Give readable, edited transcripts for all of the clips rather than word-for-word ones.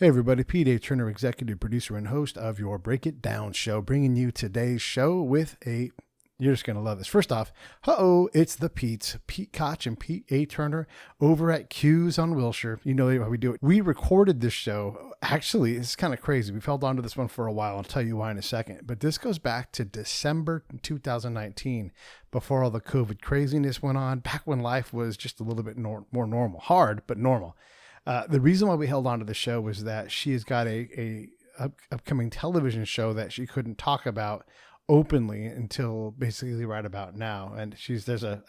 Hey everybody, Pete Turner, executive producer and host of your Break It Down show, bringing you today's show with you're just going to love this. First off, it's the Pete's, Pete Koch and Pete A. Turner over at Q's on Wilshire. You know how we do it. We recorded this show. Actually, it's kind of crazy. We've held on to this one for a while. I'll tell you why in a second. But this goes back to December 2019, before all the COVID craziness went on, back when life was just a little bit more normal. Hard, but normal. The reason why we held on to the show was that she has got a upcoming television show that she couldn't talk about openly until basically right about now. And there's a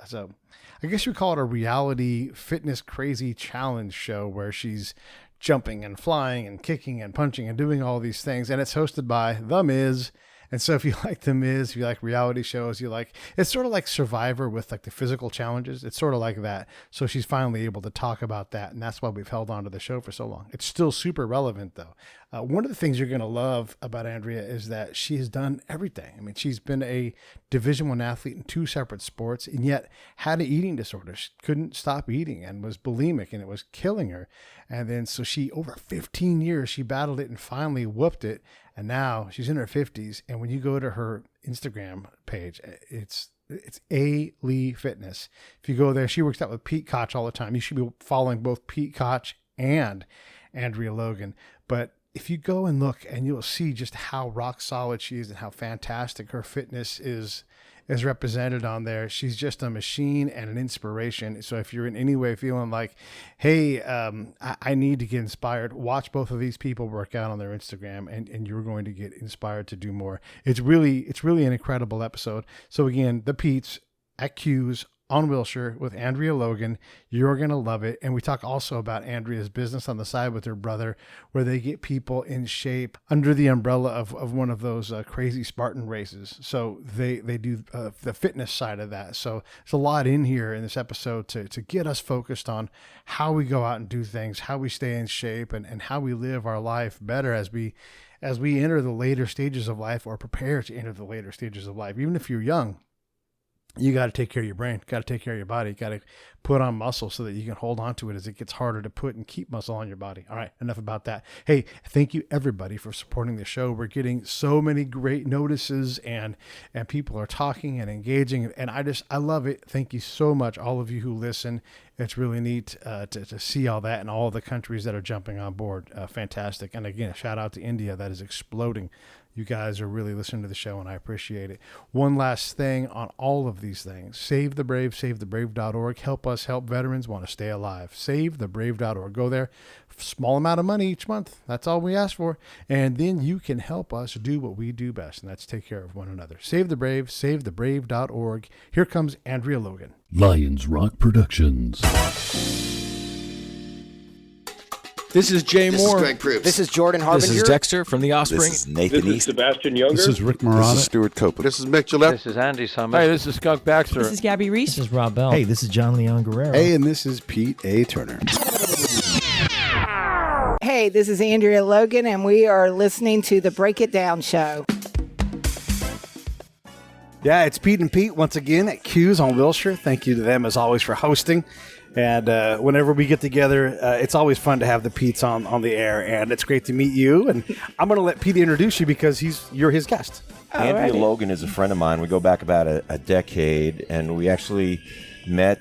I guess you would call it a reality fitness crazy challenge show where she's jumping and flying and kicking and punching and doing all these things. And it's hosted by The Miz. And so if you like The Miz, if you like reality shows, it's sort of like Survivor with like the physical challenges. It's sort of like that. So she's finally able to talk about that. And that's why we've held on to the show for so long. It's still super relevant though. One of the things you're going to love about Andrea is that she has done everything. I mean, she's been a Division I athlete in 2 separate sports and yet had an eating disorder. She couldn't stop eating and was bulimic and it was killing her. And then so over 15 years, she battled it and finally whooped it. And now she's in her 50s. And when you go to her Instagram page, it's A. Lee Fitness. If you go there, she works out with Pete Koch all the time. You should be following both Pete Koch and Andrea Logan. But if you go and look, and you'll see just how rock solid she is and how fantastic her fitness is represented on there. She's just a machine and an inspiration. So if you're in any way feeling like, hey, I need to get inspired, watch both of these people work out on their Instagram and you're going to get inspired to do more. It's really an incredible episode. So again, the Pete's at Q's on Wilshire with Andrea Logan. You're going to love it. And we talk also about Andrea's business on the side with her brother, where they get people in shape under the umbrella of one of those crazy Spartan races. So they do the fitness side of that. So there's a lot in here in this episode to get us focused on how we go out and do things, how we stay in shape and how we live our life better as we enter the later stages of life or prepare to enter the later stages of life. Even if you're young, you got to take care of your brain, got to take care of your body, got to put on muscle so that you can hold on to it as it gets harder to put and keep muscle on your body. All right, enough about that. Hey, thank you everybody for supporting the show. We're getting so many great notices and people are talking and engaging. And I love it. Thank you so much, all of you who listen. It's really neat to see all that and all the countries that are jumping on board. Fantastic. And again, a shout out to India that is exploding. You guys are really listening to the show, and I appreciate it. One last thing on all of these things. Save the Brave, savethebrave.org. Help us help veterans want to stay alive. Savethebrave.org. Go there. Small amount of money each month. That's all we ask for. And then you can help us do what we do best, and that's take care of one another. Save the Brave, savethebrave.org. Here comes Andrea Logan. Lions Rock Productions. This is Jay Moore. This is Greg Proops. This is Jordan Harbinger. This is Dexter from The Offspring. This is Nathan East. Sebastian Younger. This is Rick Marotta. This is Stuart Copeland. This is Mick Gillette. This is Andy Summers. Hi, this is Skunk Baxter. This is Gabby Reese. This is Rob Bell. Hey, this is John Leon Guerrero. Hey, and this is Pete A. Turner. Hey, this is Andrea Logan, and we are listening to the Break It Down show. Yeah, it's Pete and Pete once again at Q's on Wilshire. Thank you to them as always for hosting. And whenever we get together, it's always fun to have the Pete's on the air, and it's great to meet you. And I'm going to let Pete introduce you because you're his guest. Andrea Logan is a friend of mine. We go back about a decade, and we actually met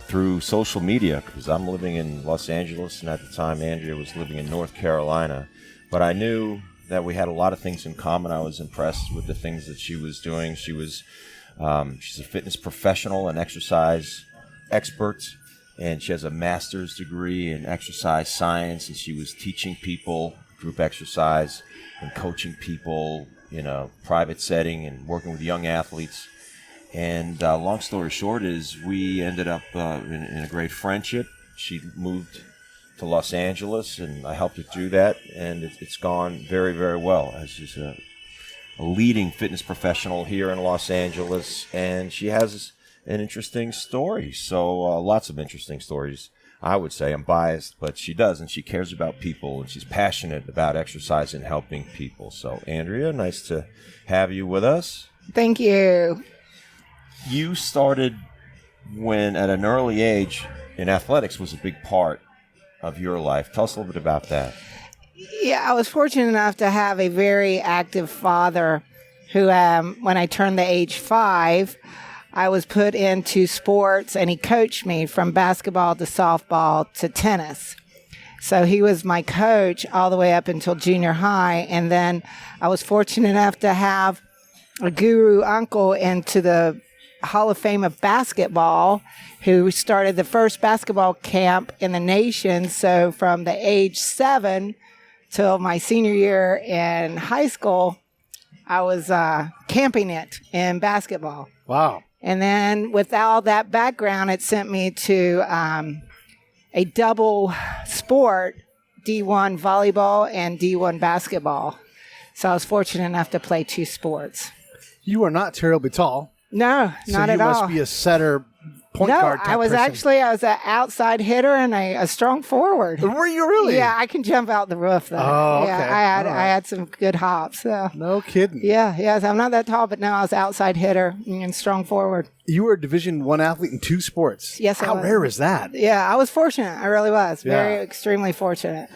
through social media because I'm living in Los Angeles, and at the time Andrea was living in North Carolina. But I knew that we had a lot of things in common. I was impressed with the things that she was doing. She's a fitness professional and exercise expert, and she has a master's degree in exercise science, and she was teaching people group exercise and coaching people in a private setting and working with young athletes. And long story short is we ended up in a great friendship. She moved to Los Angeles, and I helped her do that, and it's gone very, very well. She's a leading fitness professional here in Los Angeles, and she has an interesting story. So lots of interesting stories, I would say. I'm biased, but she does, and she cares about people, and she's passionate about exercise and helping people. So, Andrea, nice to have you with us. Thank you. You started when, at an early age, in athletics was a big part of your life. Tell us a little bit about that. Yeah, I was fortunate enough to have a very active father who, when I turned the age 5, I was put into sports, and he coached me from basketball to softball to tennis. So he was my coach all the way up until junior high. And then I was fortunate enough to have a guru uncle into the Hall of Fame of basketball who started the first basketball camp in the nation. So from the age 7 till my senior year in high school, I was camping it in basketball. Wow. And then with all that background, it sent me to a double sport, D1 volleyball and D1 basketball. So I was fortunate enough to play 2 sports. You are not terribly tall. No, not at all. So you must be a setter, point guard type I was person. I was an outside hitter and a strong forward. Were you really? Yeah, I can jump out the roof though. Oh, Yeah, okay. I had some good hops. So. No kidding. Yeah, so I'm not that tall, but no, I was outside hitter and strong forward. You were a Division I athlete in 2 sports. Yes, I How was. rare is that? Yeah, I was fortunate. I really was. Very, Yeah. extremely fortunate.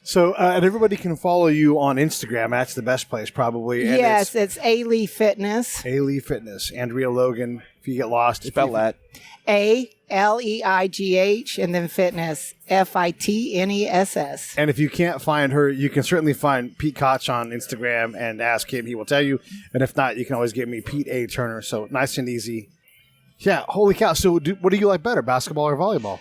So, and everybody can follow you on Instagram. That's the best place, probably. And Yes, it's A-Lee Fitness. A-Lee Fitness. Andrea Logan. If you get lost, Spell that. A-L-E-I-G-H and then fitness, F-I-T-N-E-S-S. And if you can't find her, you can certainly find Pete Koch on Instagram and ask him. He will tell you. And if not, you can always give me Pete A. Turner. So nice and easy. Yeah, holy cow. So what do you like better, basketball or volleyball?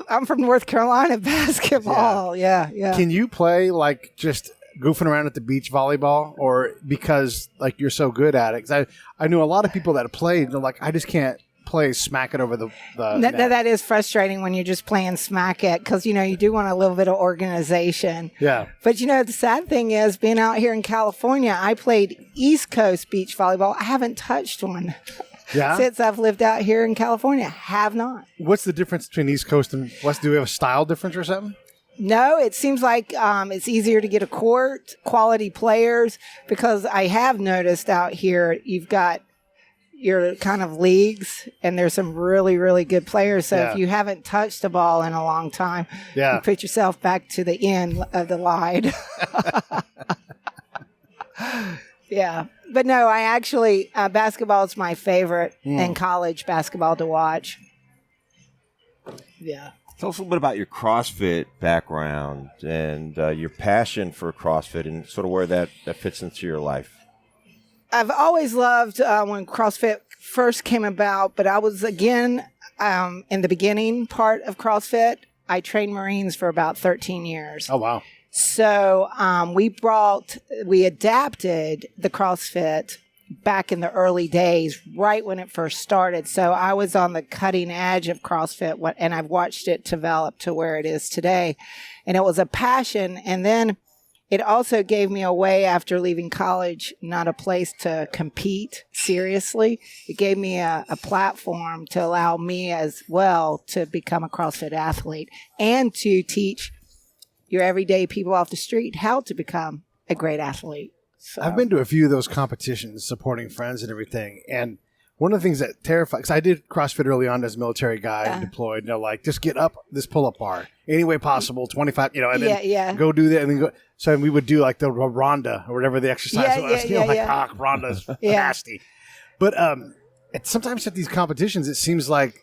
I'm from North Carolina, basketball. Yeah. Can you play like just goofing around at the beach volleyball, or because like you're so good at it? Because I knew a lot of people that played, and they're like, I just can't play smack it over the net. That is frustrating when you're just playing smack it because, you do want a little bit of organization. Yeah. But, the sad thing is being out here in California, I played East Coast beach volleyball. I haven't touched one. Yeah. Since I've lived out here in California. Have not. What's the difference between East Coast and West? Do we have a style difference or something? No, it seems like it's easier to get a court, quality players, because I have noticed out here you've got your kind of leagues, and there's some really, really good players. So if you haven't touched the ball in a long time, you put yourself back to the end of the line. Yeah. But no, I actually, basketball is my favorite in college basketball to watch. Yeah. Tell us a little bit about your CrossFit background and your passion for CrossFit and sort of where that fits into your life. I've always loved when CrossFit first came about, but I was, again, in the beginning part of CrossFit. I trained Marines for about 13 years. Oh, wow. So we adapted the CrossFit back in the early days, right when it first started. So I was on the cutting edge of CrossFit, and I've watched it develop to where it is today. And it was a passion. And then it also gave me a way after leaving college, not a place to compete seriously. It gave me a platform to allow me as well to become a CrossFit athlete and to teach your everyday people off the street how to become a great athlete. So. I've been to a few of those competitions supporting friends and everything. And one of the things that terrified, because I did CrossFit early on as a military guy and deployed, like, just get up this pull-up bar any way possible, 25, and then go do that. And then go. So we would do like the Ronda or whatever the exercise was. Ronda's nasty. But sometimes at these competitions, it seems like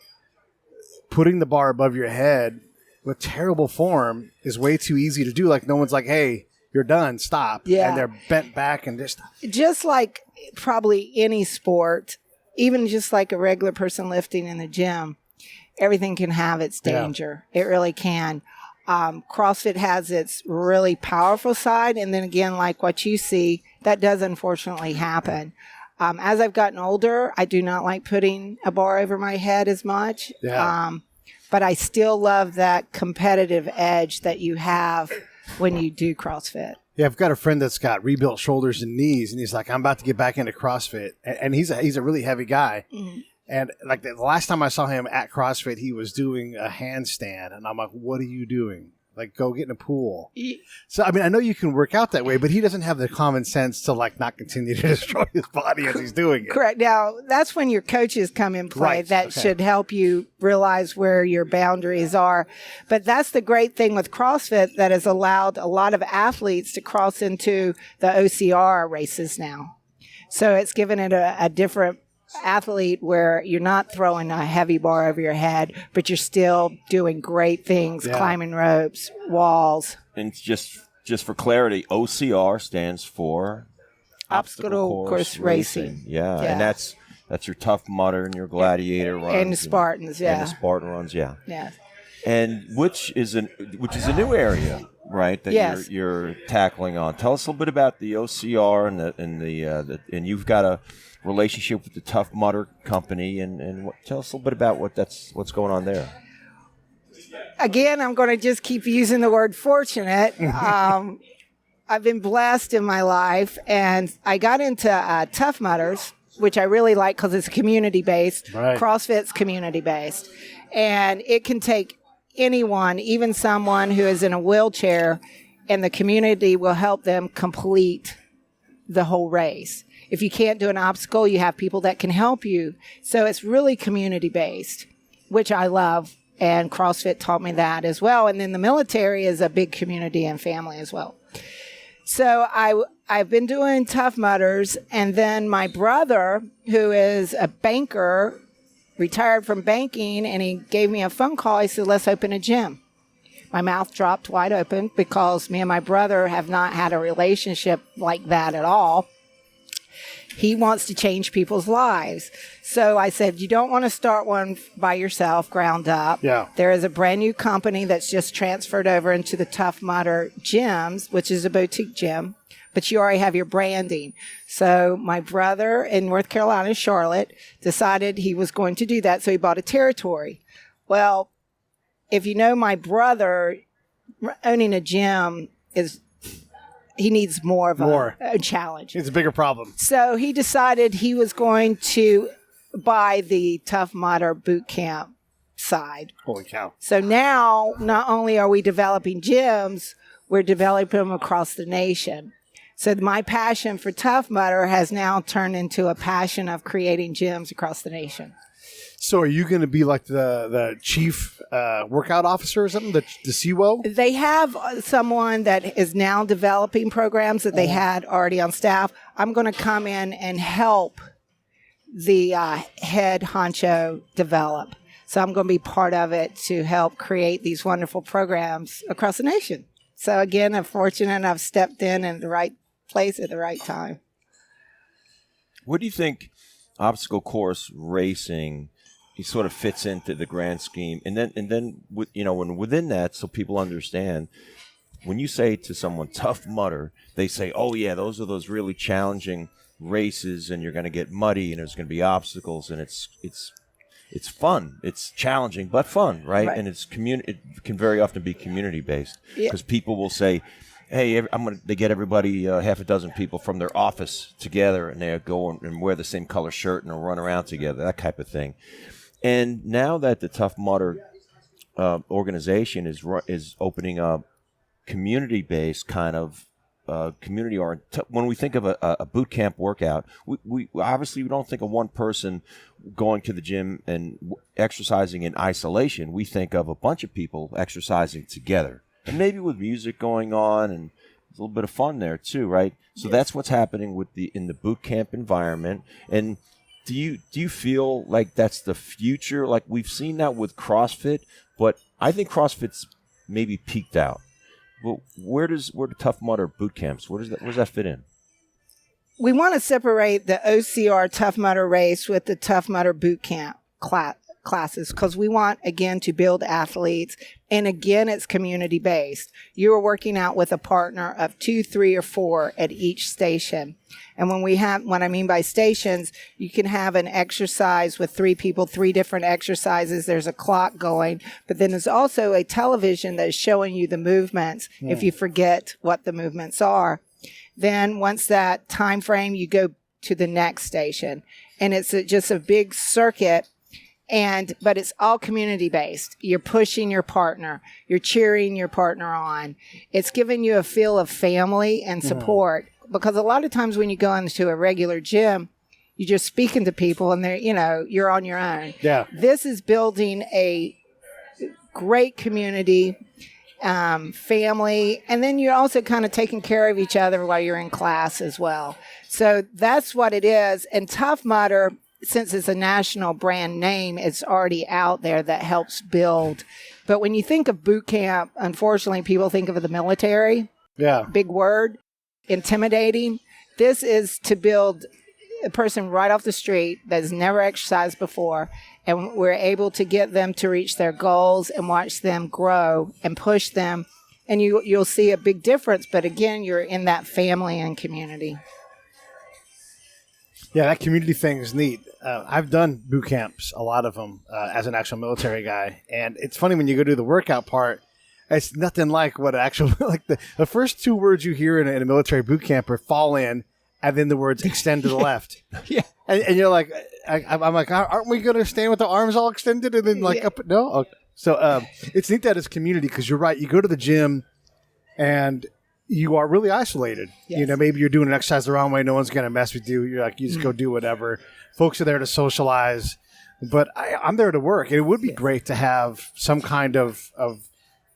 putting the bar above your head with terrible form is way too easy to do. Like, no one's like, hey, you're done, stop. Yeah. And they're bent back and just like probably any sport, even just like a regular person lifting in the gym, everything can have its danger. It really can. CrossFit has its really powerful side. And then again, like what you see, that does unfortunately happen. As I've gotten older, I do not like putting a bar over my head as much. Yeah. But I still love that competitive edge that you have when you do CrossFit. Yeah, I've got a friend that's got rebuilt shoulders and knees, and he's like, I'm about to get back into CrossFit. And he's a really heavy guy. Mm-hmm. And like the last time I saw him at CrossFit, he was doing a handstand. And I'm like, what are you doing? Like, go get in a pool. So, I mean, I know you can work out that way, but he doesn't have the common sense to, like, not continue to destroy his body as he's doing it. Correct. Now, that's when your coaches come in play. Right. That should help you realize where your boundaries are. But that's the great thing with CrossFit that has allowed a lot of athletes to cross into the OCR races now. So it's given it a different athlete where you're not throwing a heavy bar over your head, but you're still doing great things, climbing ropes, walls. And just for clarity, OCR stands for Obstacle Course Racing. Yeah, and that's your Tough Mudder and your Gladiator runs. And the Spartans, And the Spartan runs, yeah. Yeah. And which is a new area, right? That you're tackling on. Tell us a little bit about the OCR and you've got a relationship with the Tough Mudder company, and tell us a little bit about what's going on there. Again, I'm going to just keep using the word fortunate. I've been blessed in my life, and I got into Tough Mudders, which I really like because it's community-based. Right. CrossFit's community-based. And it can take anyone, even someone who is in a wheelchair, and the community will help them complete the whole race. If you can't do an obstacle, you have people that can help you. So it's really community-based, which I love. And CrossFit taught me that as well. And then the military is a big community and family as well. So I've been doing Tough Mudders. And then my brother, who is a banker, retired from banking, and he gave me a phone call. He said, let's open a gym. My mouth dropped wide open because me and my brother have not had a relationship like that at all. He wants to change people's lives. So I said, you don't want to start one by yourself, ground up. Yeah. There is a brand new company that's just transferred over into the Tough Mudder gyms, which is a boutique gym, but you already have your branding. So my brother in North Carolina, Charlotte, decided he was going to do that. So he bought a territory. Well, if you know my brother, owning a gym he needs more of a challenge. It's a bigger problem. So he decided he was going to buy the Tough Mudder boot camp side. Holy cow. So now, not only are we developing gyms, we're developing them across the nation. So my passion for Tough Mudder has now turned into a passion of creating gyms across the nation. So are you going to be like the chief workout officer or something, the CWO? They have someone that is now developing programs that they had already on staff. I'm going to come in and help the head honcho develop. So I'm going to be part of it to help create these wonderful programs across the nation. So again, I'm fortunate I've stepped in the right place at the right time. What do you think obstacle course racing he sort of fits into the grand scheme, and then when within that, so people understand, when you say to someone Tough Mudder, they say, oh yeah, those are those really challenging races, and you're going to get muddy, and there's going to be obstacles, and it's fun, it's challenging but fun, right? And it can very often be community based because people will say, hey, they get everybody, half a dozen people from their office together, and they go and wear the same color shirt and they'll run around together, that type of thing. And now that the Tough Mudder organization is opening up community-based kind of community, or when we think of a boot camp workout, we obviously we don't think of one person going to the gym and exercising in isolation. We think of a bunch of people exercising together, and maybe with music going on and a little bit of fun there too, right? So that's what's happening in the boot camp environment. And do you feel like that's the future? Like we've seen that with CrossFit, but I think CrossFit's maybe peaked out. Well, where do Tough Mudder boot camps? Where does that fit in? We want to separate the OCR Tough Mudder race with the Tough Mudder boot camp classes because we want, again, to build athletes. And again, it's community based. You are working out with a partner of 2, 3, or 4 at each station. And what I mean by stations, you can have an exercise with 3 people, 3 different exercises. There's a clock going, but then there's also a television that is showing you the movements if you forget what the movements are. Then once that time frame, you go to the next station. And it's just a big circuit. But it's all community based. You're pushing your partner. You're cheering your partner on. It's giving you a feel of family and support, because a lot of times when you go into a regular gym, you're just speaking to people and you're on your own. Yeah. This is building a great community, family, and then you're also kind of taking care of each other while you're in class as well. So that's what it is. And Tough Mudder, since it's a national brand name, it's already out there that helps build. But when you think of boot camp, unfortunately, people think of the military. Yeah. Big word, intimidating. This is to build a person right off the street that's never exercised before, and we're able to get them to reach their goals and watch them grow and push them, and you'll see a big difference. But again, you're in that family and community. Yeah, that community thing is neat. I've done boot camps, a lot of them, as an actual military guy, and it's funny when you go do the workout part. It's nothing like what actual like the first two words you hear in a military boot camp are fall in, and then the words extend to the left. Yeah. And you're like, I'm like, aren't we going to stand with the arms all extended and then up? No. Okay. So it's neat that it's community, because you're right. You go to the gym and you are really isolated. Yes. Maybe you're doing an exercise the wrong way. No one's going to mess with you. You're like, you just go do whatever. Folks are there to socialize, but I'm there to work. And it would be great to have some kind of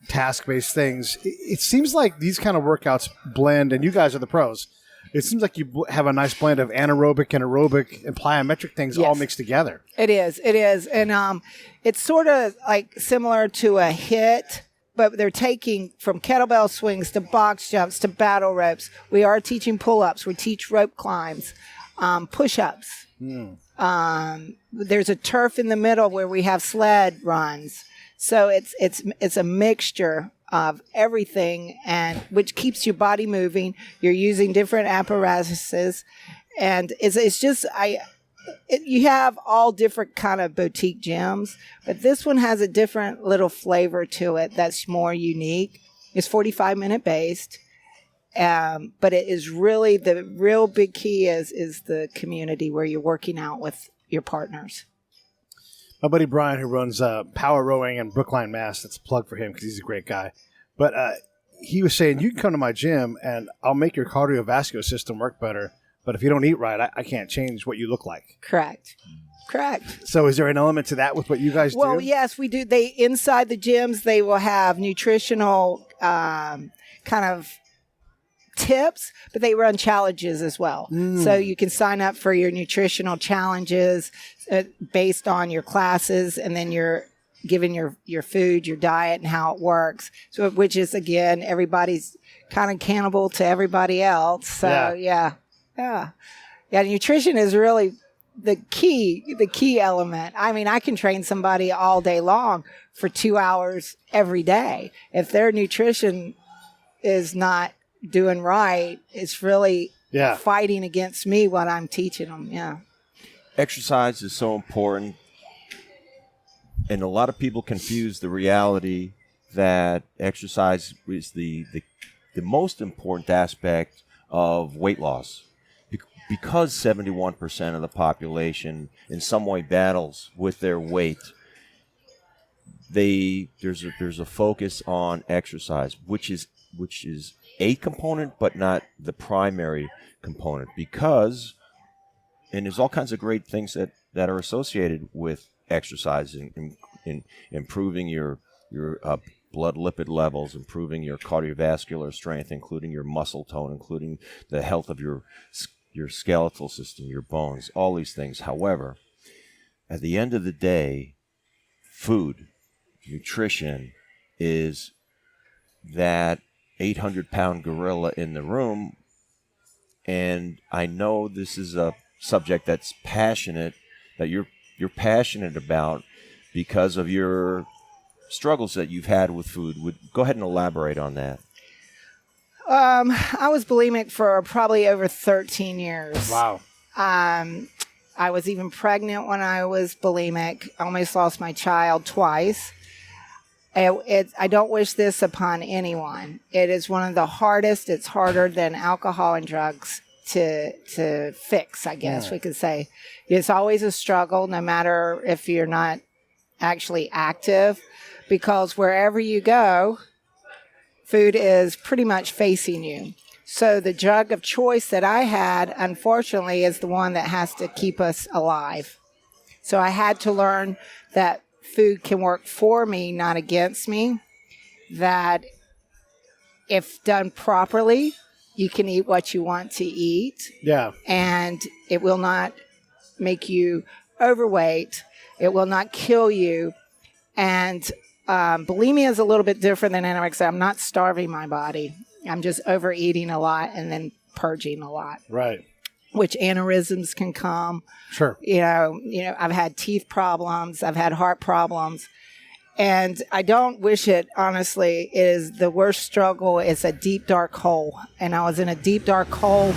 task-based things. It seems like these kind of workouts blend, and you guys are the pros. It seems like you have a nice blend of anaerobic and aerobic and plyometric things all mixed together. It is. And it's sort of like similar to a HIIT, but they're taking from kettlebell swings to box jumps to battle ropes. We are teaching pull-ups. We teach rope climbs, push-ups. There's a turf in the middle where we have sled runs. So it's a mixture of everything, and which keeps your body moving. You're using different apparatuses, and it's just you have all different kind of boutique gyms, but this one has a different little flavor to it that's more unique. It's 45-minute based, but it is really the real big key is the community where you're working out with your partners. My buddy Brian, who runs Power Rowing in Brookline, Mass. That's a plug for him because he's a great guy. But he was saying, you can come to my gym and I'll make your cardiovascular system work better. But if you don't eat right, I can't change what you look like. Correct. So is there an element to that with what you guys do? Well, yes, we do. Inside the gyms, they will have nutritional kind of tips, but they run challenges as well. So you can sign up for your nutritional challenges based on your classes, and then you're given your food, your diet, and how it works. So, which is, again, everybody's kind of cannibal to everybody else. So yeah. Nutrition is really the key element. I mean, I can train somebody all day long for 2 hours every day. If their nutrition is not doing right, it's really fighting against me what I'm teaching them. Yeah. Exercise is so important, and a lot of people confuse the reality that exercise is the most important aspect of weight loss. Because 71% of the population in some way battles with their weight, there's a focus on exercise, which is a component, but not the primary component. And there's all kinds of great things that are associated with exercising, in improving your blood lipid levels, improving your cardiovascular strength, including your muscle tone, including the health of your skeletal system, your bones, all these things. However, at the end of the day, food, nutrition is that 800-pound gorilla in the room. And I know this is a subject that you're passionate about because of your struggles that you've had with food. Go ahead and elaborate on that. I was bulimic for probably over 13 years. Wow. I was even pregnant when I was bulimic. I almost lost my child twice. I don't wish this upon anyone. It is one of the hardest. It's harder than alcohol and drugs to fix, I guess we could say. It's always a struggle, no matter if you're not actually active, because wherever you go, food is pretty much facing you. So the drug of choice that I had, unfortunately, is the one that has to keep us alive. So I had to learn that food can work for me, not against me, that if done properly, you can eat what you want to eat. Yeah. And it will not make you overweight. It will not kill you. And bulimia is a little bit different than anorexia. I'm not starving my body. I'm just overeating a lot and then purging a lot. Right. Which aneurysms can come. Sure. You know, I've had teeth problems. I've had heart problems. And I don't wish it, honestly. It is the worst struggle. It's a deep, dark hole. And I was in a deep, dark hole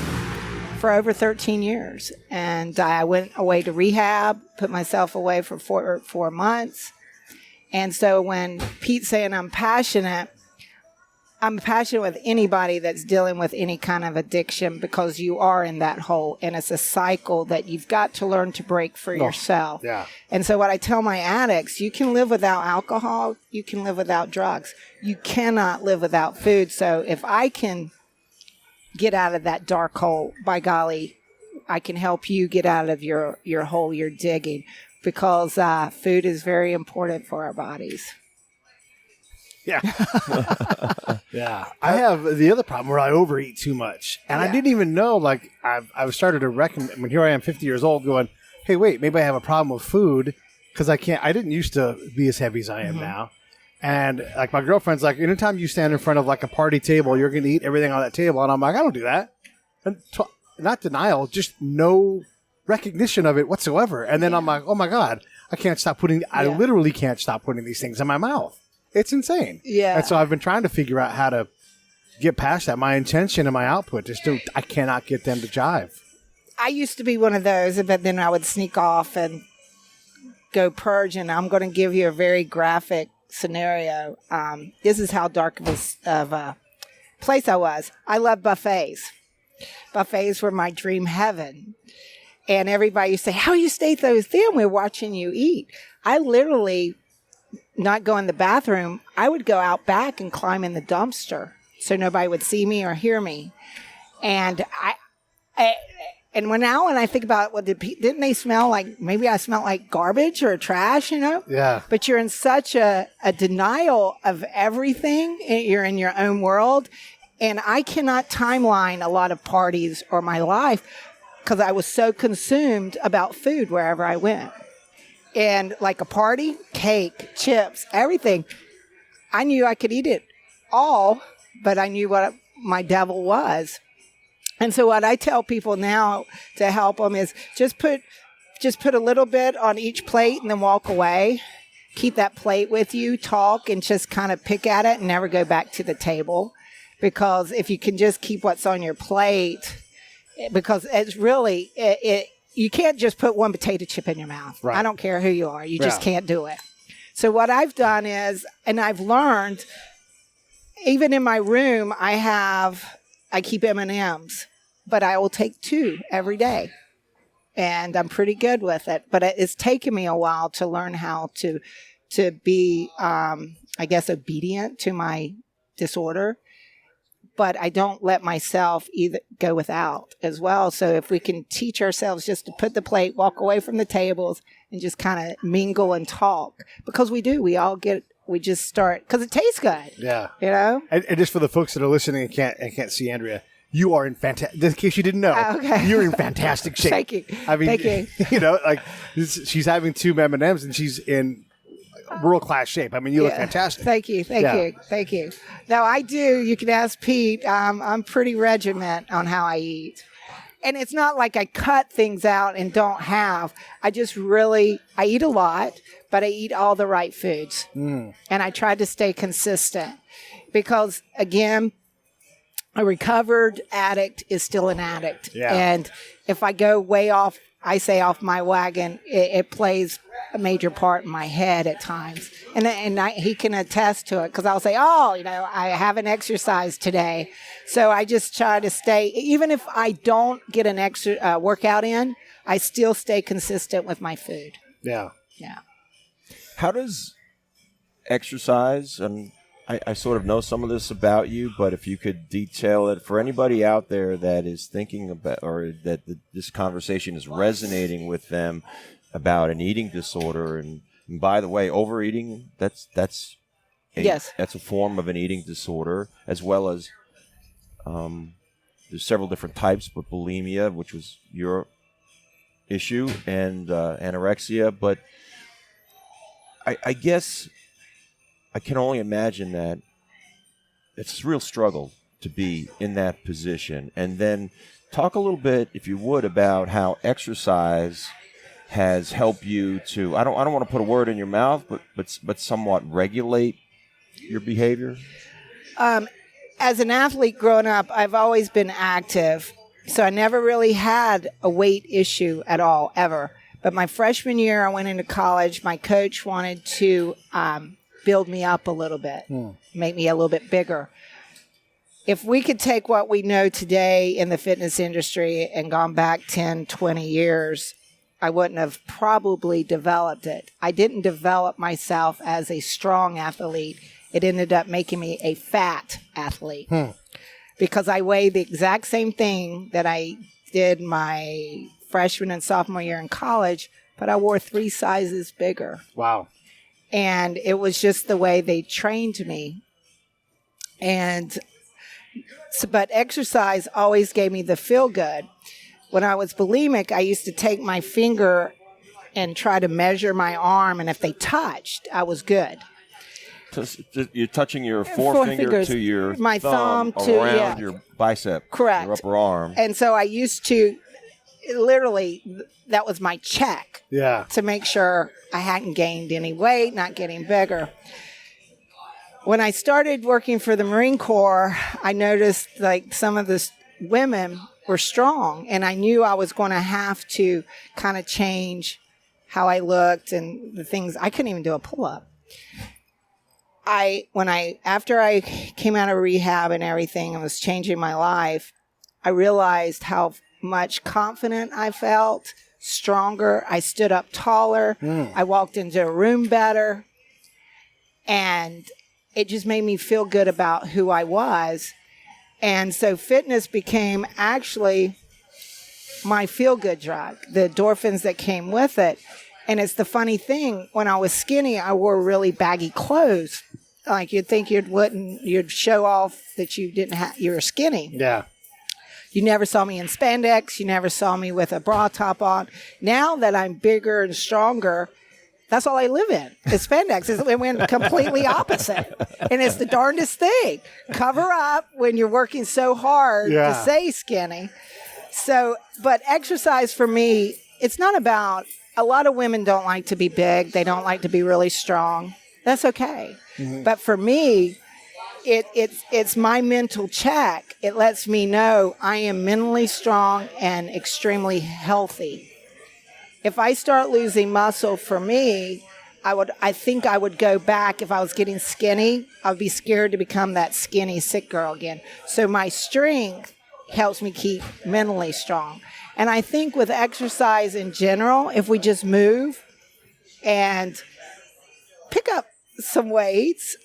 for over 13 years. And I went away to rehab, put myself away for 4 months. And so when Pete's saying I'm passionate with anybody that's dealing with any kind of addiction, because you are in that hole, and it's a cycle that you've got to learn to break for yourself. Yeah. And so what I tell my addicts, you can live without alcohol, you can live without drugs. You cannot live without food. So if I can get out of that dark hole, by golly, I can help you get out of your hole you're digging, because food is very important for our bodies. Yeah. Yeah. I have the other problem where I overeat too much. And I didn't even know, like, I've started to reckon, when here I am 50 years old going, hey, wait, maybe I have a problem with food, because I didn't used to be as heavy as I am now. And like my girlfriend's like, anytime you stand in front of like a party table, you're going to eat everything on that table. And I'm like, I don't do that. And not denial, just no recognition of it whatsoever. And then I'm like, oh my God, I literally can't stop putting these things in my mouth. It's insane. Yeah. And so I've been trying to figure out how to get past that. My intention and my output I cannot get them to jive. I used to be one of those, but then I would sneak off and go purge. And I'm going to give you a very graphic scenario. This is how dark of a place I was. I love buffets. Buffets were my dream heaven. And everybody used to say, how you stay so thin? We're watching you eat. I literally not go in the bathroom. I would go out back and climb in the dumpster so nobody would see me or hear me. And when I think about, well, didn't they smell like, maybe I smelled like garbage or trash, Yeah. But you're in such a denial of everything. You're in your own world. And I cannot timeline a lot of parties or my life because I was so consumed about food wherever I went. And like a party, cake, chips, everything. I knew I could eat it all, but I knew what my devil was. And so what I tell people now to help them is just put a little bit on each plate and then walk away. Keep that plate with you, talk, and just kind of pick at it and never go back to the table. Because if you can just keep what's on your plate, because it's really, you can't just put one potato chip in your mouth. Right. I don't care who you are. You just can't do it. So what I've done is, and I've learned, even in my room, I keep M&Ms, but I will take 2 every day. And I'm pretty good with it. But it's taken me a while to learn how to be, I guess, obedient to my disorder. But I don't let myself either go without as well. So if we can teach ourselves just to put the plate, walk away from the tables, and just kind of mingle and talk. Because we just start, because it tastes good. Yeah. And just for the folks that are listening and can't see Andrea, you are in fantastic, in case you didn't know, you're in fantastic shape. Thank you. I mean, Thank you. Like she's having 2 M&Ms and she's in world-class shape. I mean, you look fantastic. Thank you. No, I do. You can ask Pete. I'm pretty regiment on how I eat. And it's not like I cut things out and don't have. I eat a lot, but I eat all the right foods. And I try to stay consistent because, again, a recovered addict is still an addict. Yeah. And if I go way off, off my wagon, it plays a major part in my head at times. And he can attest to it because I'll say, I haven't exercised today. So I just try to stay, even if I don't get an workout in, I still stay consistent with my food. Yeah. Yeah. How does exercise, and I sort of know some of this about you, but if you could detail it for anybody out there that is thinking about, or that this conversation is resonating with them about an eating disorder, and by the way, overeating, that's Yes. that's a form of an eating disorder, as well as there's several different types, but bulimia, which was your issue, and anorexia, but I guess I can only imagine that it's a real struggle to be in that position. And then talk a little bit, if you would, about how exercise has helped you to, I don't want to put a word in your mouth, but somewhat regulate your behavior. As an athlete growing up, I've always been active. So I never really had a weight issue at all, ever. But my freshman year, I went into college. My coach wanted to build me up a little bit, make me a little bit bigger. If we could take what we know today in the fitness industry and gone back 10, 20 years, I wouldn't have probably developed it. I didn't develop myself as a strong athlete. It ended up making me a fat athlete because I weighed the exact same thing that I did my freshman and sophomore year in college, but I wore 3 sizes bigger. Wow. And it was just the way they trained me. And so, but exercise always gave me the feel good. When I was bulimic, I used to take my finger and try to measure my arm, and if they touched, I was good. So you're touching your forefinger to your my thumb to, around your bicep, correct, your upper arm. And so I used to, literally, that was my check. Yeah. To make sure I hadn't gained any weight, not getting bigger. When I started working for the Marine Corps, I noticed like some of the women were strong, and I knew I was going to have to kind of change how I looked and the things. I couldn't even do a pull-up. After I came out of rehab and everything and was changing my life, I realized how much confident I felt, stronger. I stood up taller. I walked into a room better. And it just made me feel good about who I was. And so fitness became actually my feel-good drug, the endorphins that came with it. And it's the funny thing, when I was skinny, I wore really baggy clothes. Like you'd think you'd show off that you were skinny. Yeah. You never saw me in spandex. You never saw me with a bra top on. Now that I'm bigger and stronger, that's all I live in. It's spandex. It went completely opposite. And it's the darndest thing. Cover up when you're working so hard to stay skinny. So, but exercise for me, it's not about, a lot of women don't like to be big. They don't like to be really strong. That's okay. Mm-hmm. But for me, it's my mental check. It lets me know I am mentally strong and extremely healthy. If I start losing muscle, for me, I think I would go back. If I was getting skinny, I would be scared to become that skinny, sick girl again. So my strength helps me keep mentally strong. And I think with exercise in general, if we just move and pick up some weights,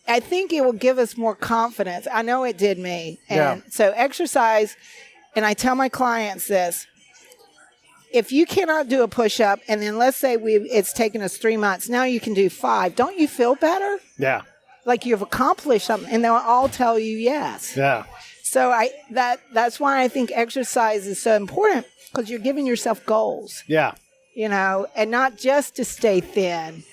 I think it will give us more confidence. I know it did me. And so exercise, and I tell my clients this, if you cannot do a push-up, and then let's say it's taken us 3 months, now you can do 5, don't you feel better? Yeah. Like you've accomplished something, and they'll all tell you yes. Yeah. So that's why I think exercise is so important, because you're giving yourself goals. Yeah. You know, and not just to stay thin.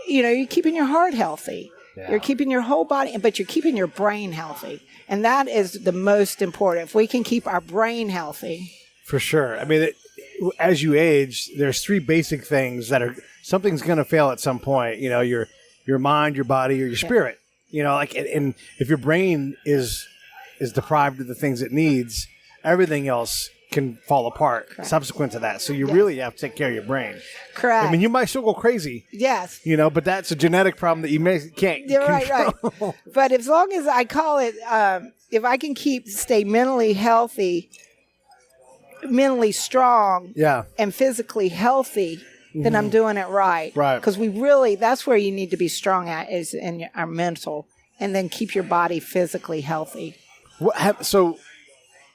You know, you're keeping your heart healthy. Yeah. You're keeping your whole body, but you're keeping your brain healthy. And that is the most important. If we can keep our brain healthy. For sure. I mean, as you age, there's 3 basic things that are, something's going to fail at some point. You know, your mind, your body, or your spirit. You know, like, and if your brain is deprived of the things it needs, everything else can fall apart subsequent to that. So you really have to take care of your brain. Correct. I mean, you might still go crazy. Yes. You know, but that's a genetic problem that you can't control. Right. But as long as I call it, if I can stay mentally healthy, mentally strong, and physically healthy, then I'm doing it right. Right. Because that's where you need to be strong at, is in our mental, and then keep your body physically healthy. So,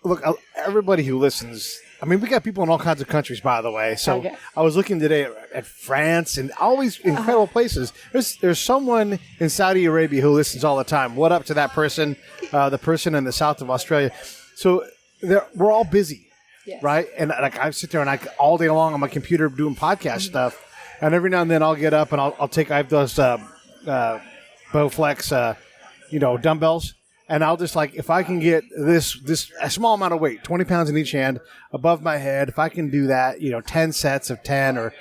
look, everybody who listens, I mean, we got people in all kinds of countries, by the way. So Okay. I was looking today at France and all these incredible places. There's someone in Saudi Arabia who listens all the time. What up to that person, the person in the south of Australia. So we're all busy, Yes. right? And like I sit there and all day long on my computer doing podcast stuff. And every now and then I'll get up and I have those Bowflex, dumbbells. And I'll just if I can get this a small amount of weight, 20 pounds in each hand above my head, if I can do that, 10 sets of 10 or,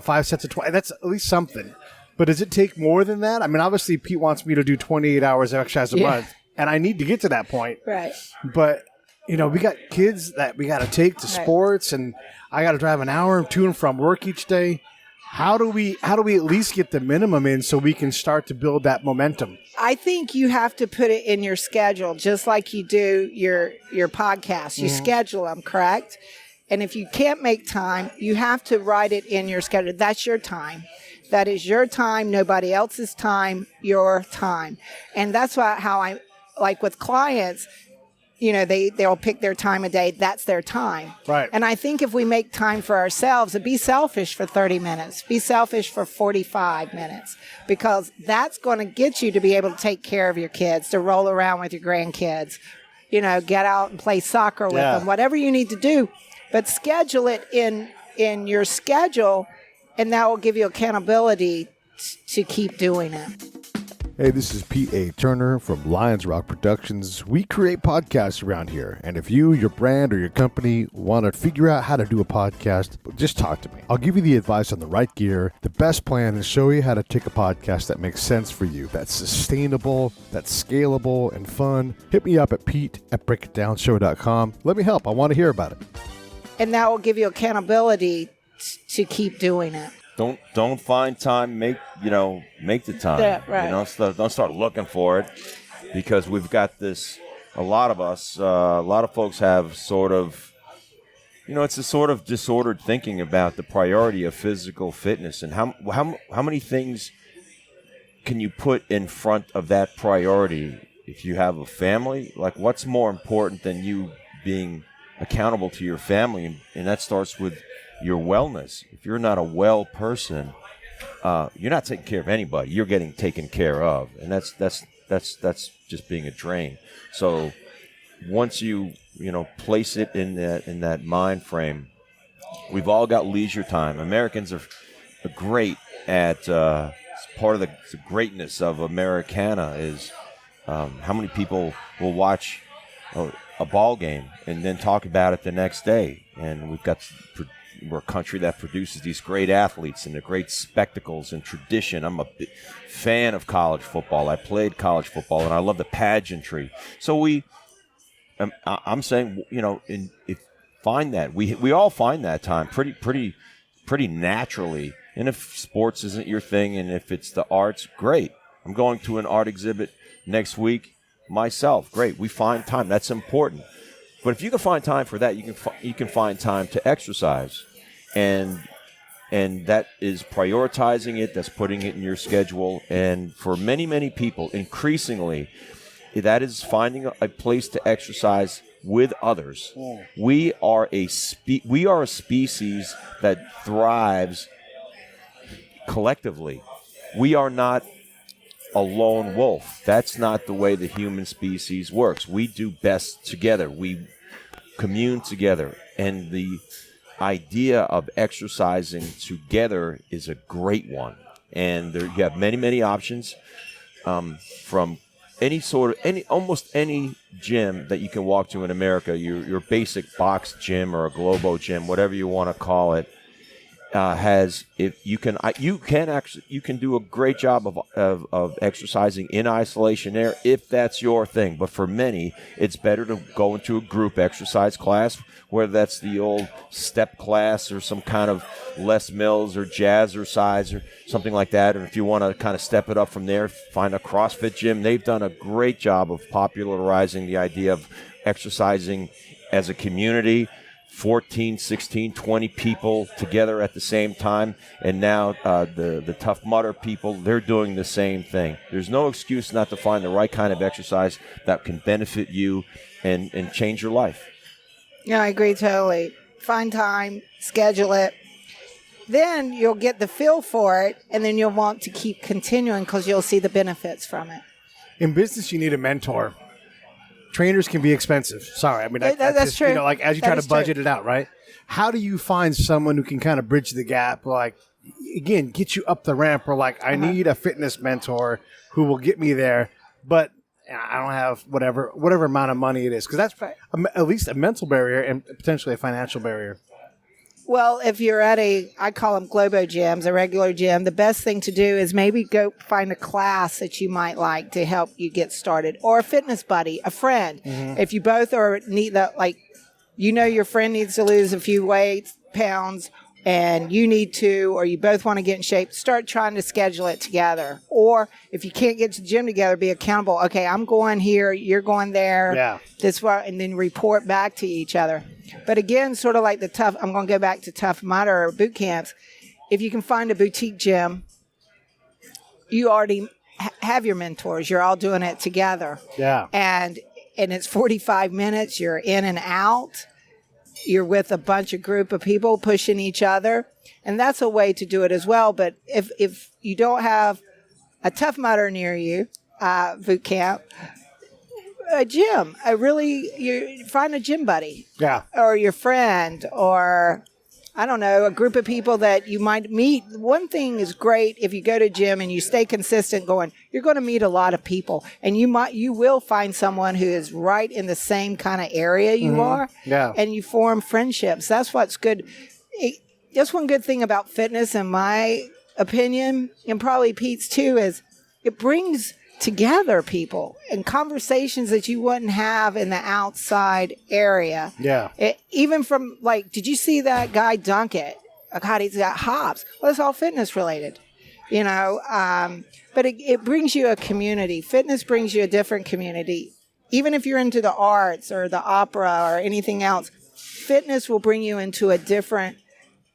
5 sets of 20, that's at least something. But does it take more than that? I mean, obviously Pete wants me to do 28 hours of exercise a month, and I need to get to that point. Right. But, we got kids that we got to take to sports, and I got to drive an hour to and from work each day. How do we at least get the minimum in so we can start to build that momentum? I think you have to put it in your schedule, just like you do your podcast. You schedule them, correct? And if you can't make time, you have to write it in your schedule. That's your time. That is your time, nobody else's time, your time. And that's how I, like with clients, they'll pick their time of day. That's their time. Right. And I think if we make time for ourselves, be selfish for 30 minutes, be selfish for 45 minutes, because that's going to get you to be able to take care of your kids, to roll around with your grandkids, get out and play soccer with them, whatever you need to do. But schedule it in your schedule, and that will give you accountability to keep doing it. Hey, this is Pete A. Turner from Lions Rock Productions. We create podcasts around here. And if you, your brand, or your company want to figure out how to do a podcast, just talk to me. I'll give you the advice on the right gear, the best plan, and show you how to take a podcast that makes sense for you, that's sustainable, that's scalable, and fun. Hit me up at pete@breakitdownshow.com. Let me help. I want to hear about it. And that will give you accountability to keep doing it. Don't find time. Make the time. Yeah, right. Don't start looking for it, because we've got this. A lot of us, a lot of folks have sort of, it's a sort of disordered thinking about the priority of physical fitness, and how many things can you put in front of that priority if you have a family? Like, what's more important than you being accountable to your family? And that starts with your wellness. If you're not a well person, you're not taking care of anybody. You're getting taken care of, and that's just being a drain. So once you place it in that mind frame, we've all got leisure time. Americans are great at part of the greatness of Americana is how many people will watch a ball game and then talk about it the next day. And we're a country that produces these great athletes and the great spectacles and tradition. I'm a big fan of college football. I played college football, and I love the pageantry. So I'm saying, find that. We all find that time pretty naturally. And if sports isn't your thing, and if it's the arts, great. I'm going to an art exhibit next week myself. Great. We find time. That's important. But if you can find time for that, you can find time to exercise, and that is prioritizing it. That's putting it in your schedule. And for many people, increasingly, that is finding a place to exercise with others. Yeah. We are a species that thrives collectively. We are not a lone wolf. That's not the way the human species works. We do best together. We commune together, and the idea of exercising together is a great one. And you have many options from almost any gym that you can walk to in America. Your basic box gym or a Globo gym, whatever you want to call it, you can do a great job of exercising in isolation there if that's your thing. But for many, it's better to go into a group exercise class, whether that's the old step class or some kind of Les Mills or Jazzercise or something like that. And if you want to kind of step it up from there, find a CrossFit gym. They've done a great job of popularizing the idea of exercising as a community. 14, 16, 20 people together at the same time. And now the Tough Mudder people, they're doing the same thing. There's no excuse not to find the right kind of exercise that can benefit you and change your life. Yeah, I agree totally. Find time, schedule it. Then you'll get the feel for it, and then you'll want to keep continuing because you'll see the benefits from it. In business, you need a mentor. Trainers can be expensive. Sorry, I mean That's just, true. You know, like as you That try is to budget true. it out, right? How do you find someone who can kind of bridge the gap? Like, again, get you up the ramp. Or like, I need a fitness mentor who will get me there, but I don't have whatever amount of money it is, because that's at least a mental barrier and potentially a financial barrier. Well, if you're at I call them Globo gyms, a regular gym, the best thing to do is maybe go find a class that you might like to help you get started, or a fitness buddy, a friend. If you both your friend needs to lose a few pounds and you need to, or you both want to get in shape, start trying to schedule it together. Or if you can't get to the gym together, be accountable. Okay, I'm going here, you're going there. Yeah. This way, and then report back to each other. But again, sort of like I'm going to go back to Tough Mudder or boot camps. If you can find a boutique gym, you already have your mentors. You're all doing it together. Yeah. And it's 45 minutes. You're in and out. You're with a group of people pushing each other. And that's a way to do it as well. But if you don't have a Tough Mudder near you, boot camp, a gym, you find a gym buddy. Yeah. Or your friend, or I don't know, a group of people that you might meet. One thing is great if you go to a gym and you stay consistent going, you're going to meet a lot of people, and you will find someone who is right in the same kind of area you are. Yeah. And you form friendships. That's what's good. Just one good thing about fitness, in my opinion, and probably Pete's too, is it brings together people and conversations that you wouldn't have in the outside area. Yeah. Even from, did you see that guy dunk it? Oh, God, he's got hops. Well, it's all fitness related, but it brings you a community. Fitness brings you a different community. Even if you're into the arts or the opera or anything else, fitness will bring you into a different,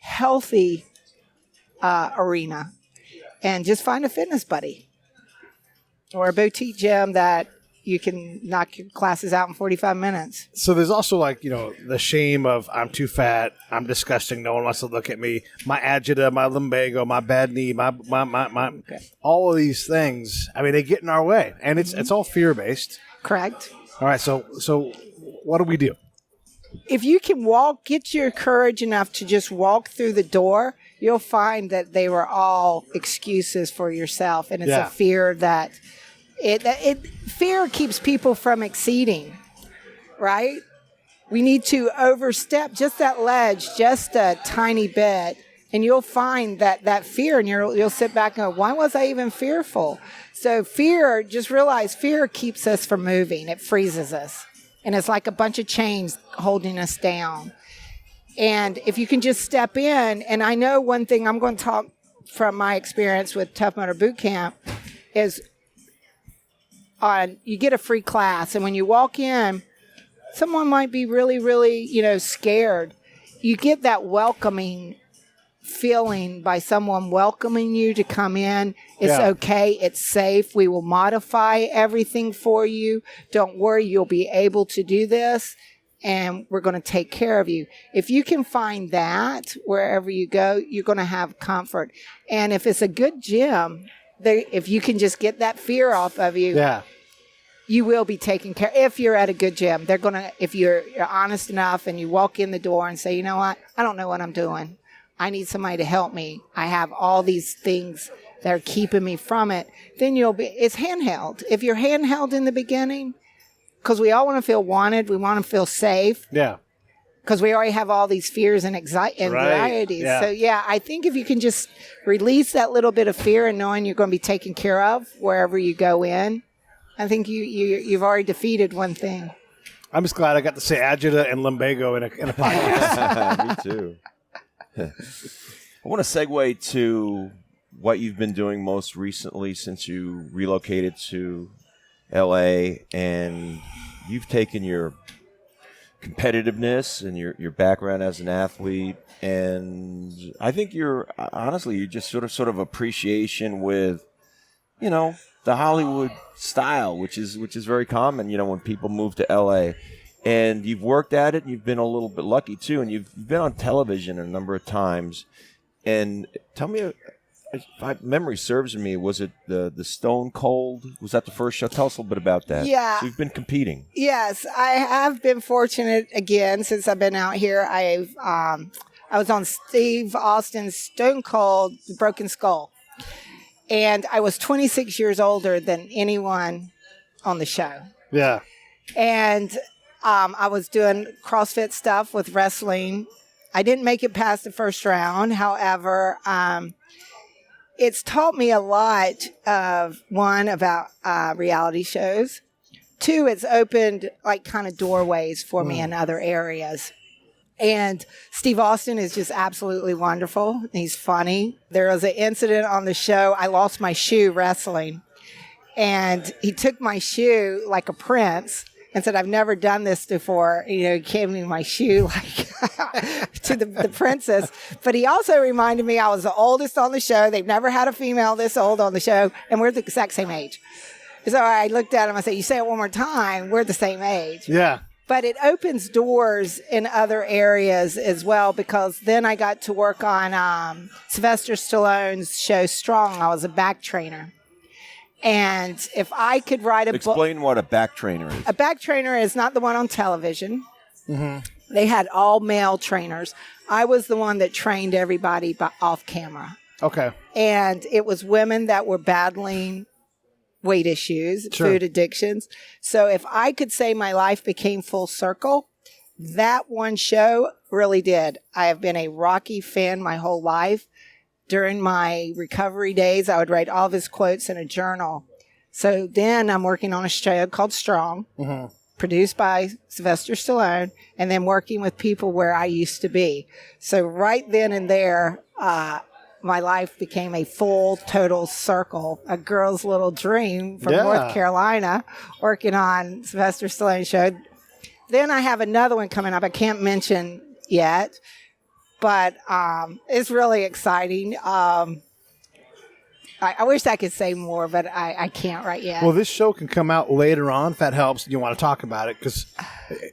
healthy arena. And just find a fitness buddy. Or a boutique gym that you can knock your classes out in 45 minutes. So there's also the shame of I'm too fat, I'm disgusting, no one wants to look at me, my agita, my lumbago, my bad knee, my all of these things. I mean, they get in our way, and it's all fear based. Correct. All right, so what do we do? If you can get your courage enough to just walk through the door, you'll find that they were all excuses for yourself, and it's a fear that. Fear keeps people from exceeding, right? We need to overstep just that ledge, just a tiny bit, and you'll find that fear, and you'll sit back and go, why was I even fearful? So just realize fear keeps us from moving. It freezes us, and it's like a bunch of chains holding us down. And if you can just step in, and I know one thing I'm going to talk from my experience with Tough Mudder Boot Camp is you get a free class, and when you walk in, someone might be really, really, scared. You get that welcoming feeling by someone welcoming you to come in. It's okay. It's safe. We will modify everything for you. Don't worry. You'll be able to do this, and we're going to take care of you. If you can find that wherever you go, you're going to have comfort. And if it's a good gym, if you can just get that fear off of you, you will be taken care of. If you're at a good gym, they're going to, if you're honest enough and you walk in the door and say, you know what, I don't know what I'm doing. I need somebody to help me. I have all these things that are keeping me from it. Then it's handheld. If you're handheld in the beginning, because we all want to feel wanted, we want to feel safe. Yeah. Because we already have all these fears and anxieties. Right. Yeah. So, I think if you can just release that little bit of fear and knowing you're going to be taken care of wherever you go in, I think you've already defeated one thing. I'm just glad I got to say agita and lumbago in a podcast. Me too. I want to segue to what you've been doing most recently since you relocated to LA, and you've taken your competitiveness and your background as an athlete, and I think you're just sort of appreciation with, the Hollywood style, which is very common, when people move to LA. And you've worked at it, and you've been a little bit lucky too, and you've been on television a number of times. And tell me, if my memory serves me, was it the Stone Cold? Was that the first show? Tell us a little bit about that. Yeah. So you've been competing. Yes, I have been fortunate again since I've been out here. I was on Steve Austin's Stone Cold, The Broken Skull. And I was 26 years older than anyone on the show. Yeah. And I was doing CrossFit stuff with wrestling. I didn't make it past the first round. However, it's taught me a lot of, one, about reality shows. Two, it's opened like kind of doorways for me in other areas. And Steve Austin is just absolutely wonderful. He's funny. There was an incident on the show. I lost my shoe wrestling. And he took my shoe like a prince and said, I've never done this before. He gave me my shoe like to the princess. But he also reminded me I was the oldest on the show. They've never had a female this old on the show. And we're the exact same age. So I looked at him. I said, you say it one more time. We're the same age. Yeah. But it opens doors in other areas as well, because then I got to work on Sylvester Stallone's show Strong. I was a back trainer. And if I could write a book. Explain what a back trainer is. A back trainer is not the one on television. Mm-hmm. They had all male trainers. I was the one that trained everybody off camera. Okay. And it was women that were battling weight issues, food addictions. So if I could say my life became full circle, that one show really did. I have been a Rocky fan my whole life. During my recovery days, I would write all of his quotes in a journal. So then I'm working on a show called Strong, produced by Sylvester Stallone, and then working with people where I used to be. So right then and there, my life became a full, total circle, a girl's little dream from North Carolina, working on Sylvester Stallone's show. Then I have another one coming up I can't mention yet, but it's really exciting. I wish I could say more, but I can't right yet. Well, this show can come out later on if that helps. You want to talk about it, because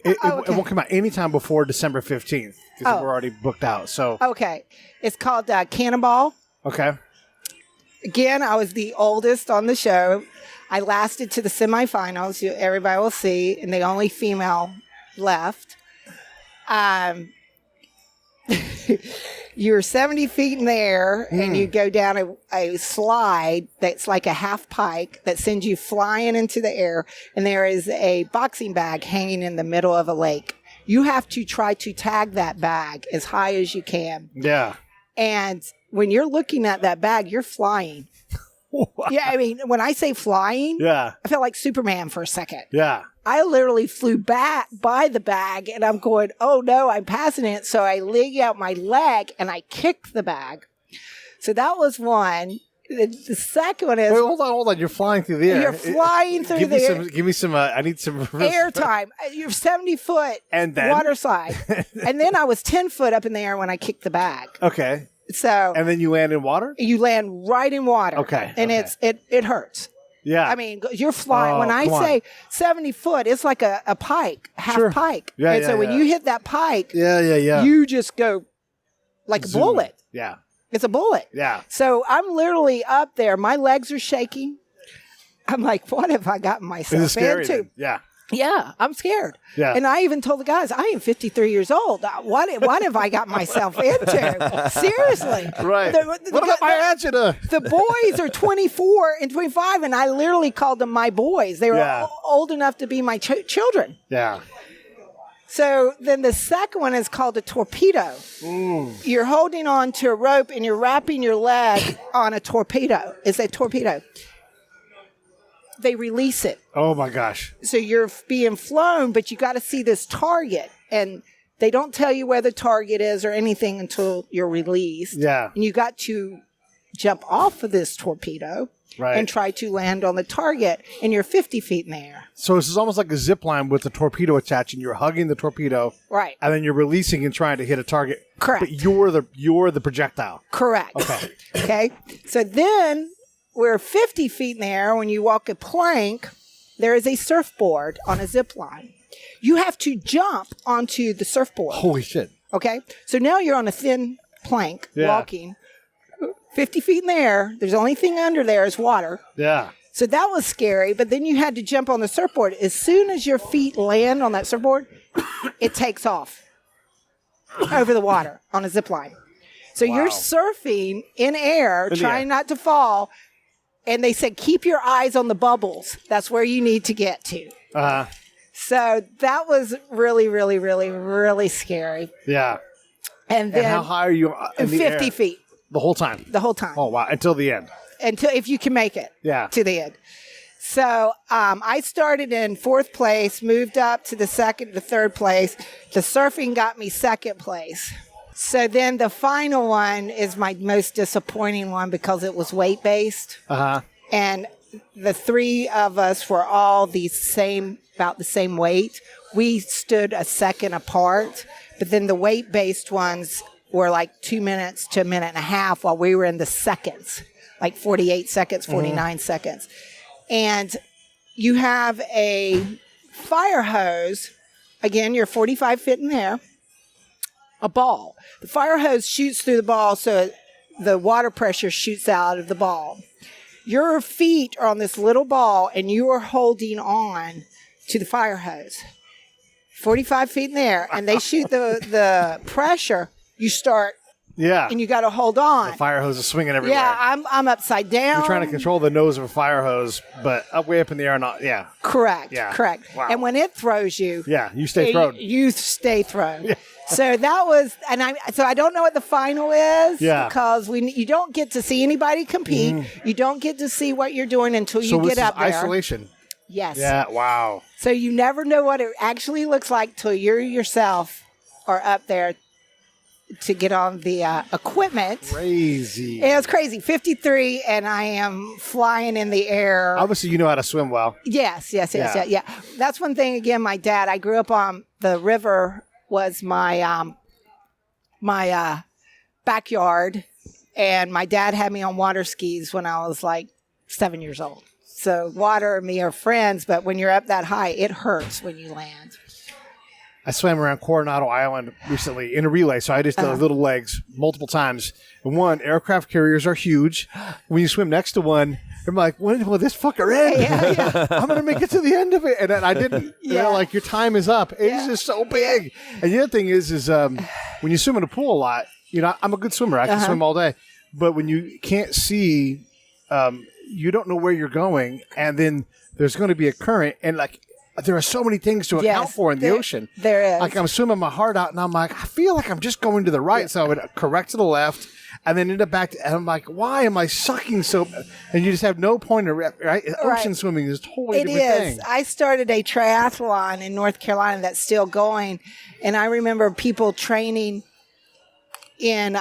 it won't come out anytime before December 15th, because we're already booked out. So okay. It's called Cannonball. Okay. Again, I was the oldest on the show. I lasted to the semifinals. Everybody will see, and the only female left. You're 70 feet in the air, and you go down a slide that's like a half pike that sends you flying into the air, and there is a boxing bag hanging in the middle of a lake. You have to try to tag that bag as high as you can. Yeah. And when you're looking at that bag, you're flying. Wow. Yeah, I mean, when I say flying, I felt like Superman for a second. Yeah. I literally flew back by the bag, and I'm going, oh, no, I'm passing it. So I lay out my leg, and I kicked the bag. So that was one. The second one is... Wait, hold on. You're flying through the air. You're flying through the air. Give me some, I need some... air time. You're 70 foot and then? Water slide. And then I was 10 foot up in the air when I kicked the bag. Okay. So... And then you land in water? You land right in water. Okay. And it hurts. Yeah. I mean, you're flying. When I say 70 foot, it's like a pike, half pike. Yeah, and so when you hit that pike, you just go like a bullet. Yeah. It's a bullet. Yeah. So I'm literally up there. My legs are shaking. I'm like, what have I gotten myself Is it scary into? then? Yeah. Yeah, I'm scared. Yeah. And I even told the guys, I am 53 years old. What have I got myself into? Seriously. Right. What about my agita? The boys are 24 and 25, and I literally called them my boys. They were old enough to be my children. Yeah. So then the second one is called a torpedo. You're holding on to a rope, and you're wrapping your leg on a torpedo. It's a torpedo. They release it. Oh, my gosh. So you're being flown, but you got to see this target. And they don't tell you where the target is or anything until you're released. Yeah. And you got to jump off of this torpedo Right. and try to land on the target, and you're 50 feet in the air. So this is almost like a zip line with the torpedo attached, and you're hugging the torpedo, Right. and then you're releasing and trying to hit a target. Correct. But you're the projectile. Correct. Okay. Okay. So then we're 50 feet in the air. When you walk a plank, there is a surfboard on a zip line. You have to jump onto the surfboard. Holy shit. Okay. So now you're on a thin plank walking 50 feet in the air. There's the only thing under there is water. Yeah. So that was scary. But then you had to jump on the surfboard. As soon as your feet land on that surfboard, it takes off over the water on a zip line. So you're surfing in air, trying not to fall. And they said, keep your eyes on the bubbles. That's where you need to get to. So that was really, really, really, really scary. Yeah. And then how high are you in the 50 air? feet The whole time? the whole time. Oh, wow. Until the end. Until if you can make it to the end. So I started in 4th place, moved up to the 2nd to 3rd place. The surfing got me 2nd place. So then the final one is my most disappointing one because it was weight-based. And the 3 of us were all about the same weight. We stood a second apart, but then the weight-based ones were like 2 minutes to a minute and a half while we were in the seconds, like 48 seconds, 49 seconds. And you have a fire hose. Again, you're 45 feet in the air. A ball. The fire hose shoots through the ball so the water pressure shoots out of the ball. Your feet are on this little ball and you are holding on to the fire hose. 45 feet in the air, and they shoot the pressure. You start, and you got to hold on. The fire hose is swinging everywhere. Yeah, I'm upside down. You're trying to control the nose of a fire hose, but way up in the air, not, Correct, Yeah. correct. Wow. And when it throws you, you stay thrown. You stay thrown. So that was, and I don't know what the final is because you don't get to see anybody compete. You don't get to see what you're doing until you get up there. Isolation. Yes. Yeah. Wow. So you never know what it actually looks like till you yourself are up there to get on the equipment. Crazy. It was crazy. 53, and I am flying in the air. Obviously, you know how to swim well. Yes. That's one thing. Again, my dad. I grew up on the river. Was my my backyard, and my dad had me on water skis when I was like 7 years old. So water and me are friends, but when you're up that high, it hurts when you land. I swam around Coronado Island recently in a relay, so I just did little legs multiple times. And one, aircraft carriers are huge. When you swim next to one, I'm like, when will this fucker end? I'm going to make it to the end of it. And then I didn't. They're like, your time is up. It's just so big. And the other thing is when you swim in a pool a lot, I'm a good swimmer. I can swim all day. But when you can't see, you don't know where you're going. And then there's going to be a current. And like, there are so many things to account for in the ocean. There is. Like I'm swimming my heart out, and I'm like, I feel like I'm just going to the right. So I would correct to the left, and then end up back. And I'm like, why am I sucking so? And you just have no point of right. Ocean swimming is a totally different thing. I started a triathlon in North Carolina that's still going, and I remember people training in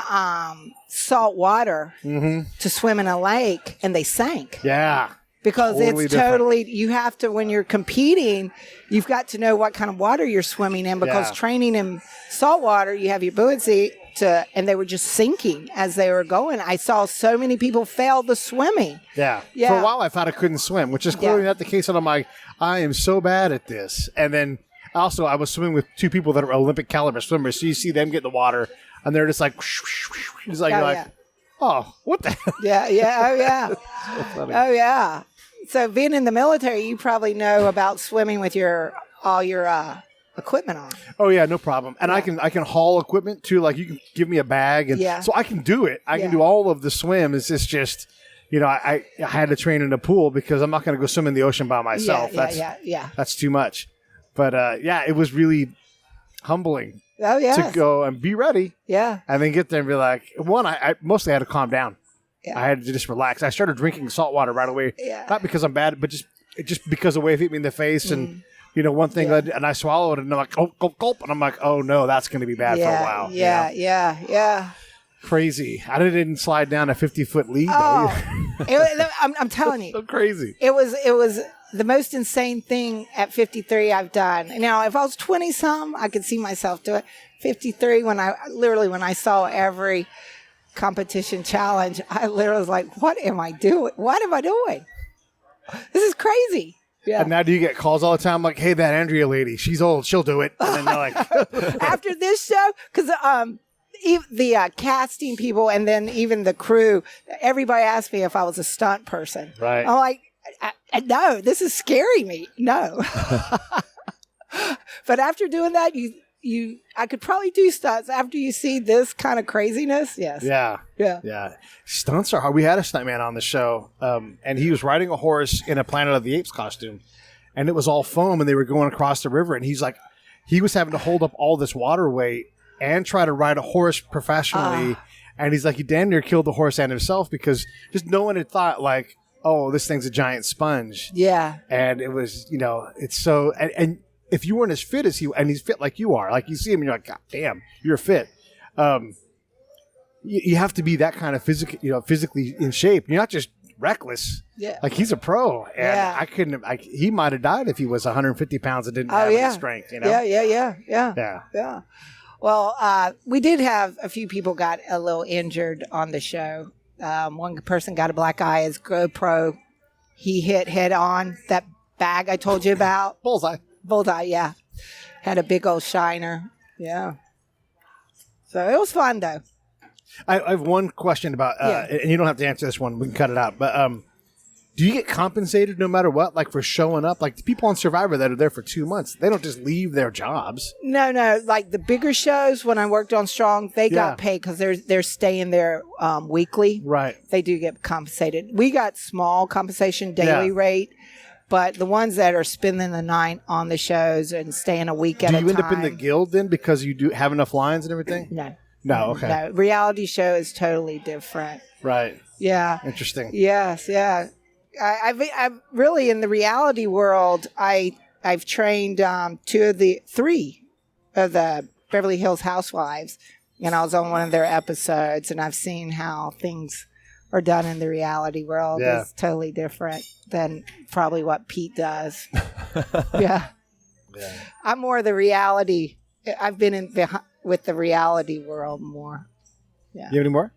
salt water to swim in a lake, and they sank. Yeah. Because totally it's different. totally, you have to, when you're competing, you've got to know what kind of water you're swimming in because training in salt water, you have your buoyancy and they were just sinking as they were going. I saw so many people fail the swimming. Yeah. For a while, I thought I couldn't swim, which is clearly not the case. And I'm like, I am so bad at this. And then also, I was swimming with two people that are Olympic caliber swimmers. So you see them get in the water and they're just like, it's like, oh, what the hell? Yeah. So funny. Oh, yeah. So being in the military, you probably know about swimming with all your equipment on. Oh yeah, no problem. And I can haul equipment too. Like you can give me a bag, and so I can do it. I can do all of the swim. It's just I had to train in a pool because I'm not going to go swim in the ocean by myself. That's too much. But it was really humbling. Oh yeah, to go and be ready. Yeah, and then get there and be like, one, I mostly had to calm down. Yeah. I had to just relax. I started drinking salt water right away. Yeah. Not because I'm bad, but just because the way it hit me in the face. And, one thing, and I swallowed it, and I'm like, gulp, gulp, gulp. And I'm like, oh, no, that's going to be bad for a while. Yeah. Crazy. I didn't slide down a 50-foot lead, Oh, I'm telling you. though. So crazy. It was the most insane thing at 53 I've done. Now, if I was 20-some, I could see myself do it. 53, when I saw every competition challenge, I literally was like, what am I doing? What am I doing? This is crazy. Yeah. And now do you get calls all the time like, hey, that Andrea lady, she's old, she'll do it. And then they're like, After this show, because the casting people and then even the crew, everybody asked me if I was a stunt person. Right. I'm like, no, this is scaring me. No. But after doing that, I could probably do stunts after you see this kind of craziness. Yes. Yeah. Stunts are hard. We had a stuntman on the show, and he was riding a horse in a Planet of the Apes costume, and it was all foam, and they were going across the river, and he was having to hold up all this water weight and try to ride a horse professionally. And he's like, he damn near killed the horse and himself because just no one had thought like, oh, this thing's a giant sponge. Yeah. And it was, it's so, and if you weren't as fit as he, and he's fit like you are, like you see him and you're like, God damn, you're fit. You have to be that kind of physically in shape. You're not just reckless. Yeah. Like he's a pro. And Yeah. I couldn't, he might have died if he was 150 pounds and didn't have any strength, Yeah. Well, we did have a few people got a little injured on the show. One person got a black eye. His GoPro, he hit head on that bag I told you about. Bullseye, yeah. Had a big old shiner. Yeah. So it was fun, though. I have one question about, and you don't have to answer this one. We can cut it out. But do you get compensated no matter what, like for showing up? Like the people on Survivor that are there for 2 months, they don't just leave their jobs. No. Like the bigger shows, when I worked on Strong, they got paid because they're staying there weekly. Right. They do get compensated. We got small compensation daily rate. But the ones that are spending the night on the shows and staying a week at a time. Do you end up in the guild then because you do have enough lines and everything? No, okay. No, reality show is totally different. Right. Yeah. Interesting. Yes, yeah. I've really, in the reality world, I've trained three of the Beverly Hills Housewives, and I was on one of their episodes, and I've seen how things are done in the reality world. Yeah. It's totally different than probably what Pete does. Yeah. I'm more the reality. I've been with the reality world more. Yeah. You have any more?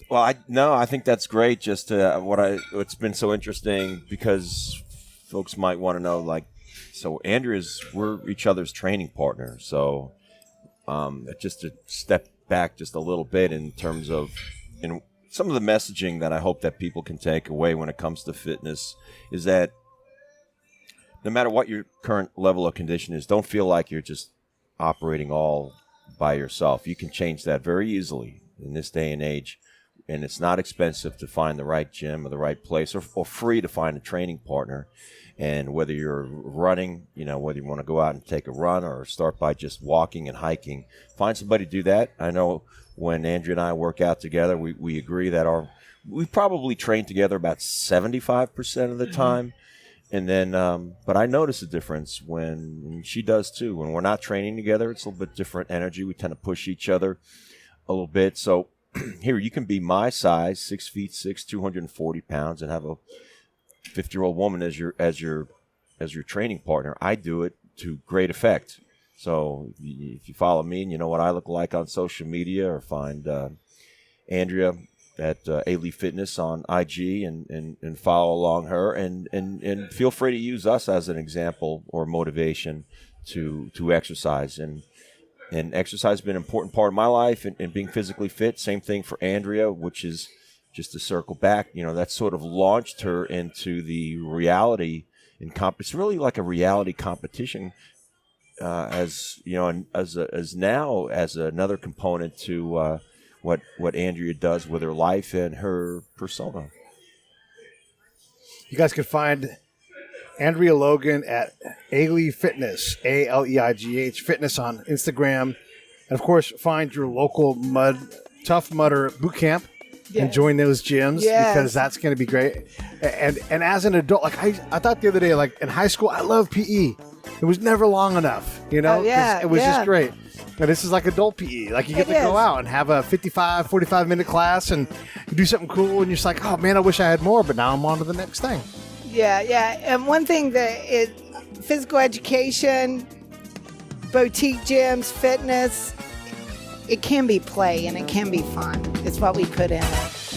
Well, I think that's great. Just what's been so interesting because folks might want to know, like, so we're each other's training partner. So just to step back just a little bit in terms of some of the messaging that I hope that people can take away when it comes to fitness is that no matter what your current level of condition is, don't feel like you're just operating all by yourself. You can change that very easily in this day and age, and it's not expensive to find the right gym or the right place or free to find a training partner. And whether you're running, whether you want to go out and take a run or start by just walking and hiking, find somebody to do that. I know when Andrea and I work out together, we agree that we probably train together about 75% of the time. And then, but I notice a difference when she does too. When we're not training together, it's a little bit different energy. We tend to push each other a little bit. So here, you can be my size, 6'6", 240 pounds, and have a 50-year-old woman as your training partner. I do it to great effect. So if you follow me and you know what I look like on social media, or find Andrea at A-Lee Fitness on IG and follow along her, and feel free to use us as an example or motivation to exercise. And exercise has been an important part of my life and being physically fit. Same thing for Andrea, which is just to circle back, that sort of launched her into the reality it's really like a reality competition. As another component to what Andrea does with her life and her persona. You guys can find Andrea Logan at A-Lee Fitness, ALEIGH Fitness on Instagram, and of course find your local Tough Mudder boot camp and join those gyms because that's going to be great. And as an adult, like I thought the other day, like in high school, I love PE. It was never long enough, It was just great. And this is like adult PE. Like you get It to go is. out and have a 55, 45-minute class and you do something cool and you're just like, oh man, I wish I had more, but now I'm on to the next thing. Yeah. And one thing physical education, boutique gyms, fitness, it can be play and it can be fun. It's what we put in it.